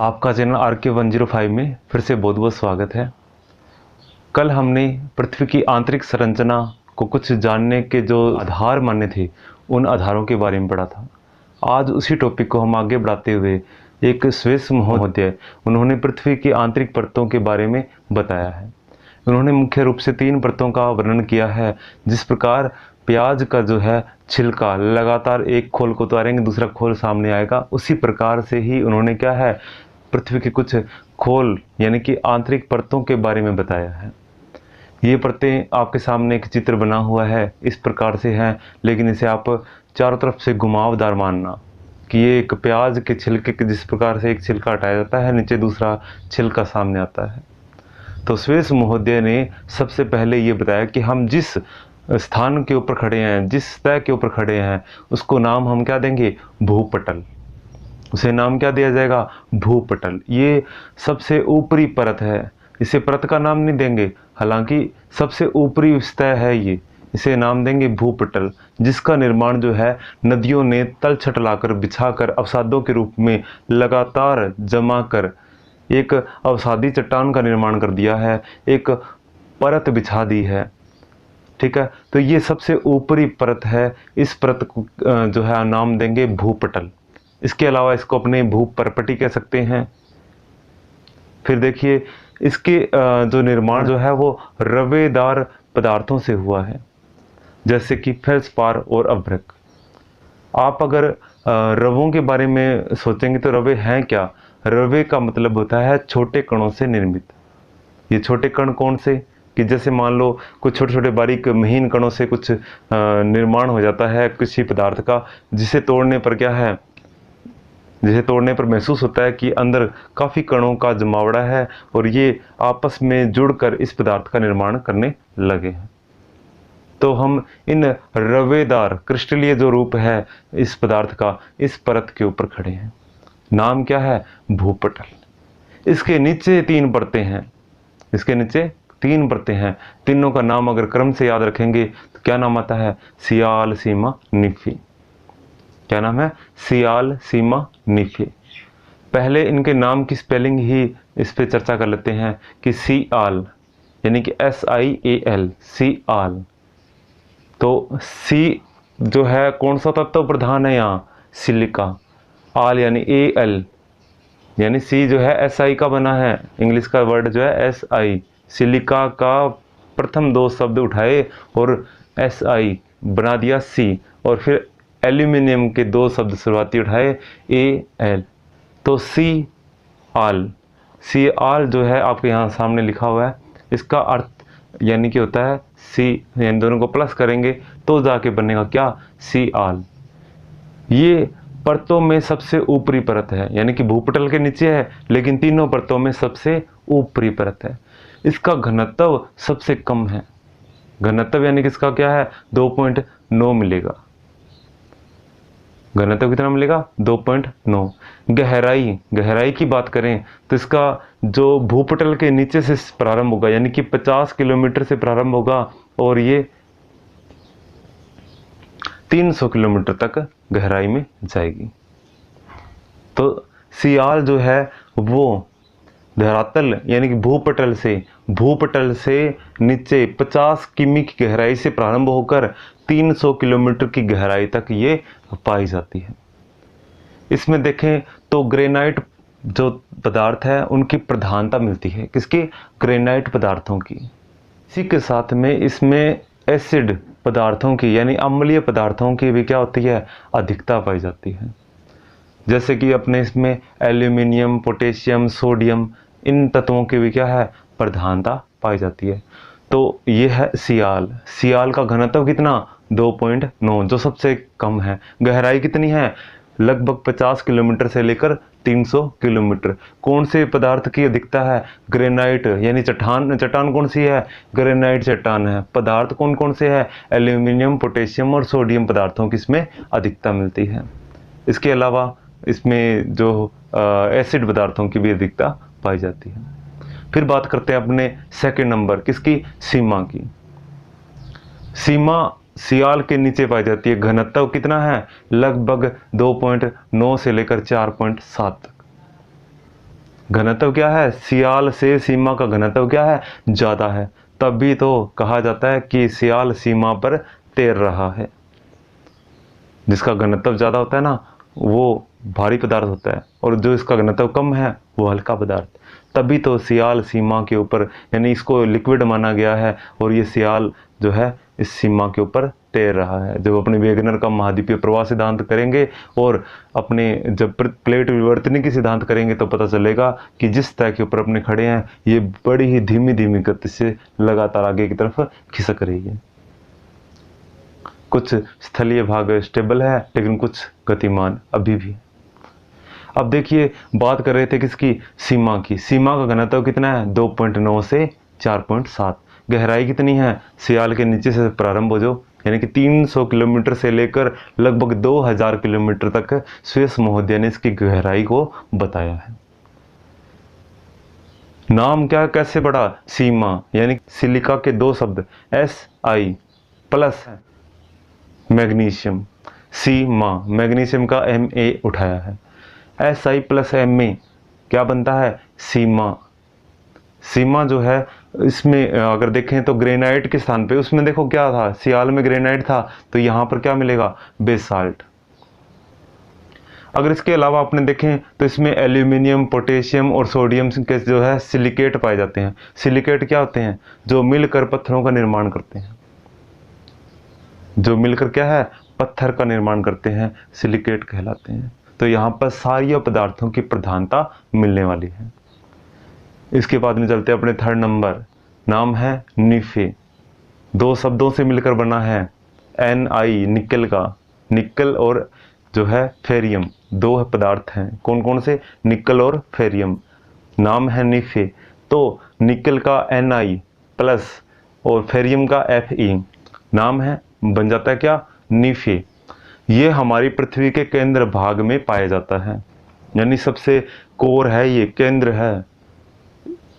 आपका channel RK105 में फिर से बहुत बहुत स्वागत है। कल हमने पृथ्वी की आंतरिक संरचना को कुछ जानने के जो आधार माने थे उन आधारों के बारे में पढ़ा था। आज उसी टॉपिक को हम आगे बढ़ाते हुए एक स्विस महोदय उन्होंने पृथ्वी की आंतरिक परतों के बारे में बताया है। उन्होंने मुख्य रूप से 3 परतों का वर्णन किया है। जिस प्रकार प्याज का जो है छिलका लगातार एक खोल को उतारेंगे दूसरा खोल सामने आएगा, उसी प्रकार से ही उन्होंने क्या है पृथ्वी के कुछ खोल यानी कि आंतरिक परतों के बारे में बताया है। ये परतें आपके सामने एक चित्र बना हुआ है, इस प्रकार से है, लेकिन इसे आप चारों तरफ से घुमावदार मानना कि ये एक प्याज के छिलके के जिस प्रकार से एक छिलका हटाया जाता है नीचे दूसरा छिलका सामने आता है। तो स्विस महोदय ने सबसे पहले ये बताया कि हम जिस स्थान के ऊपर खड़े हैं, जिस सतह के ऊपर खड़े हैं, उसको नाम हम क्या देंगे? भूपटल। उसे नाम क्या दिया जाएगा? भूपटल। ये सबसे ऊपरी परत है, इसे परत का नाम नहीं देंगे, हालांकि सबसे ऊपरी सतह है ये, इसे नाम देंगे भूपटल, जिसका निर्माण जो है नदियों ने तलछट लाकर बिछाकर अवसादों के रूप में लगातार जमा कर एक अवसादी चट्टान का निर्माण कर दिया है, एक परत बिछा दी है। ठीक है, तो ये सबसे ऊपरी परत है, इस परत को जो है नाम देंगे भूपटल। इसके अलावा इसको अपने भूपर्पटी कह सकते हैं। फिर देखिए इसके जो निर्माण जो है वो रवेदार पदार्थों से हुआ है, जैसे कि फेल्सपार और अभ्रक। आप अगर रवों के बारे में सोचेंगे तो रवे हैं क्या? रवे का मतलब होता है छोटे कणों से निर्मित। ये छोटे कण कौन से? कि जैसे मान लो कुछ छोटे छोटे बारीक महीन कणों से कुछ निर्माण हो जाता है किसी पदार्थ का, जिसे तोड़ने पर क्या है, जिसे तोड़ने पर महसूस होता है कि अंदर काफ़ी कणों का जमावड़ा है और ये आपस में जुड़कर इस पदार्थ का निर्माण करने लगे हैं। तो हम इन रवेदार क्रिस्टलीय जो रूप है इस पदार्थ का, इस परत के ऊपर खड़े हैं। नाम क्या है? भूपटल। इसके नीचे 3 परतें हैं, इसके नीचे 3 परतें हैं। तीनों का नाम अगर क्रम से याद रखेंगे तो क्या नाम आता है? सियाल, सीमा, निफी। क्या नाम है? सियाल, सीमा, निफी। पहले इनके नाम की स्पेलिंग ही इस पे चर्चा कर लेते हैं कि सियाल यानी कि SIAL, सियाल। तो सी जो है कौन सा तत्व प्रधान है यहाँ? सिलिका। आल यानी AL यानी सी जो है SI का बना है, इंग्लिश का वर्ड जो है SI। सिलिका का प्रथम 2 शब्द उठाए और SI बना दिया C, और फिर एल्यूमिनियम के 2 शब्द शुरुआती उठाए AL। तो सी आल जो है आपके यहाँ सामने लिखा हुआ है, इसका अर्थ यानी कि होता है सी, यानी दोनों को प्लस करेंगे तो जाके बनेगा क्या? सी आल। ये परतों में सबसे ऊपरी परत है, यानी कि भूपटल के नीचे है लेकिन तीनों परतों में सबसे ऊपरी परत है। इसका घनत्व सबसे कम है। घनत्व यानी कि इसका क्या है? 2.9 मिलेगा। घनत्व कितना मिलेगा? 2.9। गहराई की बात करें तो इसका जो भूपटल के नीचे से प्रारंभ होगा यानी कि 50 किलोमीटर से प्रारंभ होगा और ये 300 किलोमीटर तक गहराई में जाएगी। तो सियाल जो है वो धरातल यानी कि भूपटल से नीचे 50 किमी की गहराई से प्रारंभ होकर 300 किलोमीटर की गहराई तक ये पाई जाती है। इसमें देखें तो ग्रेनाइट जो पदार्थ है उनकी प्रधानता मिलती है। किसकी? ग्रेनाइट पदार्थों की। इसी के साथ में इसमें एसिड पदार्थों की यानी अम्लीय पदार्थों की भी क्या होती है? अधिकता पाई जाती है। जैसे कि अपने इसमें एल्यूमिनियम, पोटेशियम, सोडियम, इन तत्वों की भी क्या है? प्रधानता पाई जाती है। तो ये है सियाल का घनत्व कितना? 2.9, जो सबसे कम है। गहराई कितनी है? लगभग 50 किलोमीटर से लेकर 300 किलोमीटर। कौन से पदार्थ की अधिकता है? ग्रेनाइट यानी चट्टान कौन सी है? ग्रेनाइट चट्टान है। पदार्थ कौन कौन से है? एल्यूमिनियम, पोटेशियम और सोडियम पदार्थों की इसमें अधिकता मिलती है। इसके अलावा इसमें जो एसिड पदार्थों की भी अधिकता पाई जाती है। फिर बात करते हैं अपने सेकंड नंबर किसकी? सीमा की। सीमा सियाल के नीचे पाई जाती है। घनत्व कितना है? लगभग 2.9 से लेकर 4.7 तक। घनत्व क्या है, सियाल से सीमा का घनत्व क्या है, ज़्यादा है, तब भी तो कहा जाता है कि सियाल सीमा पर तैर रहा है। जिसका घनत्व ज़्यादा होता है ना वो भारी पदार्थ होता है, और जो इसका घनत्व कम है वो हल्का पदार्थ। तभी तो सियाल सीमा के ऊपर, यानी इसको लिक्विड माना गया है, और ये सियाल जो है इस सीमा के ऊपर तैर रहा है। जब अपने वेगनर का महाद्वीपीय प्रवाह सिद्धांत करेंगे और अपने जब प्लेट विवर्तनिकी सिद्धांत करेंगे तो पता चलेगा कि जिस तय के ऊपर अपने खड़े हैं ये बड़ी ही धीमी धीमी गति से लगातार आगे की तरफ खिसक रही है। कुछ स्थलीय भाग स्टेबल है लेकिन कुछ गतिमान अभी भी। अब देखिए, बात कर रहे थे किसकी, सीमा की। सीमा का घनत्व कितना है, 2.9 से 4.7। गहराई कितनी है, सियाल के नीचे से प्रारंभ हो जाओ, यानी कि 300 किलोमीटर से लेकर लगभग 2000 किलोमीटर तक स्वेस महोदय ने इसकी गहराई को बताया है। नाम क्या कैसे पड़ा, सीमा, यानी सिलिका के दो शब्द Si प्लस मैग्नीशियम, सीमा, मैग्नीशियम का Ma उठाया है। Si प्लस Ma क्या बनता है, सीमा। सीमा जो है इसमें अगर देखें तो ग्रेनाइट के स्थान पे, उसमें देखो क्या था, सियाल में ग्रेनाइट था, तो यहाँ पर क्या मिलेगा, बेसाल्ट। अगर इसके अलावा आपने देखें तो इसमें एल्यूमिनियम, पोटेशियम और सोडियम के जो है सिलिकेट पाए जाते हैं। सिलिकेट क्या होते हैं, जो मिलकर पत्थरों का निर्माण करते हैं, जो मिलकर क्या है, पत्थर का निर्माण करते हैं, सिलिकेट कहलाते हैं। तो यहाँ पर सारी पदार्थों की प्रधानता मिलने वाली है। इसके बाद में चलते हैं अपने थर्ड नंबर, नाम है निफे। दो शब्दों से मिलकर बना है, Ni निकल का, निकल और जो है फेरियम, दो पदार्थ हैं। कौन कौन से, निकल और फेरियम। नाम है निफे। तो निकल का Ni प्लस और फेरियम का Fe, नाम है, बन जाता है क्या, निफे। ये हमारी पृथ्वी के केंद्र भाग में पाया जाता है, यानी सबसे कोर है, ये केंद्र है।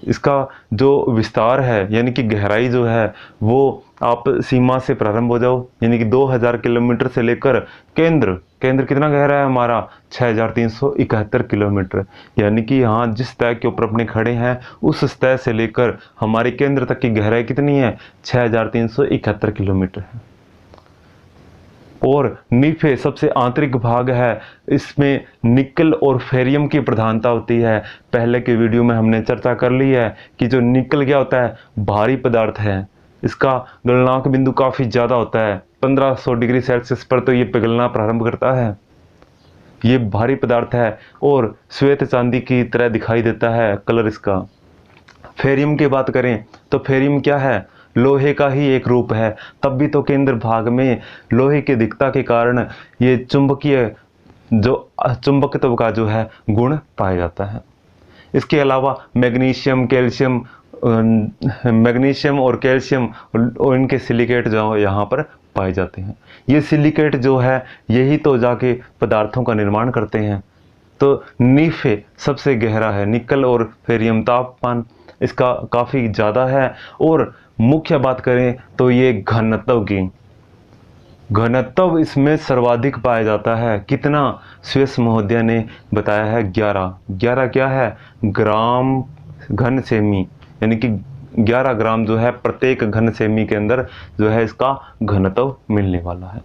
इसका जो विस्तार है यानी कि गहराई जो है वो आप सीमा से प्रारंभ हो जाओ, यानी कि 2000 किलोमीटर से लेकर केंद्र कितना गहरा है हमारा, 6371 किलोमीटर। यानी कि यहाँ जिस तय के ऊपर अपने खड़े हैं उस तय से लेकर हमारे केंद्र तक की गहराई कितनी है, 6371 किलोमीटर है। और निफे सबसे आंतरिक भाग है, इसमें निकल और फेरियम की प्रधानता होती है। पहले के वीडियो में हमने चर्चा कर ली है कि जो निकल क्या होता है, भारी पदार्थ है, इसका गलनांक बिंदु काफ़ी ज़्यादा होता है, 1500 डिग्री सेल्सियस पर तो ये पिघलना प्रारंभ करता है। ये भारी पदार्थ है और श्वेत चांदी की तरह दिखाई देता है कलर इसका। फेरियम की बात करें तो फेरियम क्या है, लोहे का ही एक रूप है। तब भी तो केंद्र भाग में लोहे की अधिकता के कारण ये चुंबकीय, जो चुंबकत्व का जो है गुण पाया जाता है। इसके अलावा मैग्नीशियम, कैल्शियम, मैग्नीशियम और कैल्शियम और इनके सिलिकेट जो यहाँ पर पाए जाते हैं। ये सिलिकेट जो है यही तो जाके पदार्थों का निर्माण करते हैं। तो निफे सबसे गहरा है, निकल और फेरियम तापमान इसका काफ़ी ज़्यादा है। और मुख्य बात करें तो ये घनत्व की, घनत्व इसमें सर्वाधिक पाया जाता है। कितना, स्वेस महोदय ने बताया है 11 क्या है, ग्राम घन सेमी, यानी कि 11 ग्राम जो है प्रत्येक घन सेमी के अंदर जो है इसका घनत्व मिलने वाला है।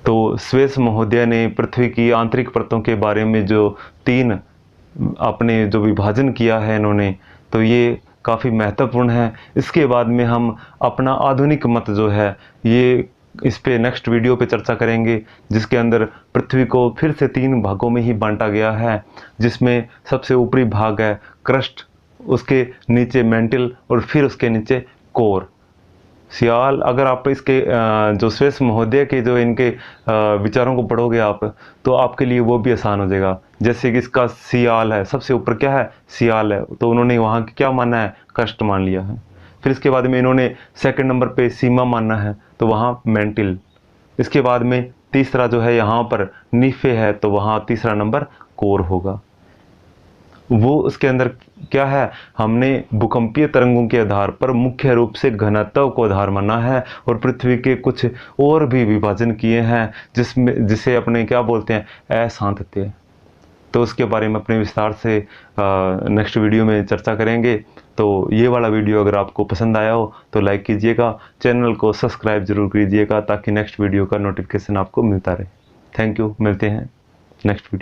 तो स्वेस महोदय ने पृथ्वी की आंतरिक परतों के बारे में जो 3 आपने जो विभाजन किया है इन्होंने, तो ये काफ़ी महत्वपूर्ण है। इसके बाद में हम अपना आधुनिक मत जो है ये इस पे नेक्स्ट वीडियो पे चर्चा करेंगे, जिसके अंदर पृथ्वी को फिर से 3 भागों में ही बांटा गया है, जिसमें सबसे ऊपरी भाग है क्रस्ट, उसके नीचे मेंटल और फिर उसके नीचे कोर। सियाल, अगर आप इसके जो स्वेस महोदय के जो इनके विचारों को पढ़ोगे आप, तो आपके लिए वो भी आसान हो जाएगा। जैसे कि इसका सियाल है, सबसे ऊपर क्या है, सियाल है, तो उन्होंने वहाँ क्या माना है, कष्ट मान लिया है। फिर इसके बाद में इन्होंने सेकंड नंबर पे सीमा मानना है, तो वहाँ मेंटिल। इसके बाद में तीसरा जो है यहाँ पर निफे है, तो वहाँ तीसरा नंबर कोर होगा। वो उसके अंदर क्या है, हमने भूकंपीय तरंगों के आधार पर मुख्य रूप से घनत्व को आधार माना है, और पृथ्वी के कुछ और भी विभाजन किए हैं जिसे अपने क्या बोलते हैं, अशांतत्य। तो उसके बारे में अपने विस्तार से नेक्स्ट वीडियो में चर्चा करेंगे। तो ये वाला वीडियो अगर आपको पसंद आया हो तो लाइक कीजिएगा, चैनल को सब्सक्राइब जरूर कीजिएगा ताकि नेक्स्ट वीडियो का नोटिफिकेशन आपको मिलता रहे। थैंक यू, मिलते हैं नेक्स्ट वीडियो।